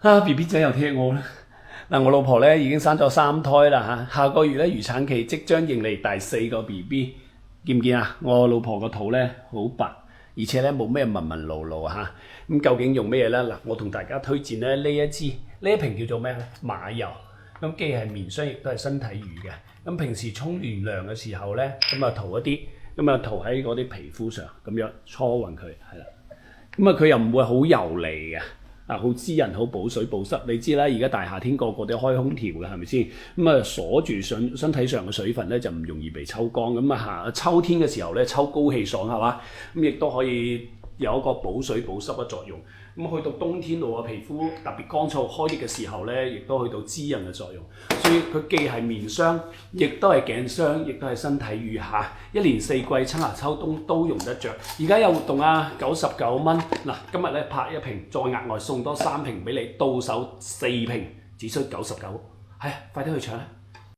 BB 仔又踢我啦！嗱，我老婆咧已經生咗3胎啦下個月咧預產期即將迎嚟第4個 BB， 見唔見啊？我老婆個肚咧好白，而且咧冇咩紋紋路路咁究竟用咩咧？嗱，我同大家推薦咧呢一瓶叫做咩咧？馬油，咁既係面霜亦都係身體乳嘅。咁平時沖完涼嘅時候咧，咁啊塗一啲，咁啊塗喺嗰啲皮膚上，咁樣搓勻佢，係啦。咁啊佢又唔會好油膩嘅。好滋潤，好補水補濕。你知啦，而家大夏天個個都開空調嘅，係咪先？咁啊鎖住身體上嘅水分咧，就唔容易被抽乾。咁啊秋天嘅時候咧，抽高氣爽係嘛？咁亦都可以有一個補水補濕嘅作用。咁去到冬天度皮膚特別乾燥開熱嘅時候咧，亦都去到滋潤嘅作用。所以佢既係面霜，亦都係頸霜，亦都係身體乳一年四季春夏秋冬都用得着。而家有活動99蚊。嗱，今日咧拍1瓶，再額外送多3瓶俾你，到手4瓶，只需99。係啊，快啲去搶啦！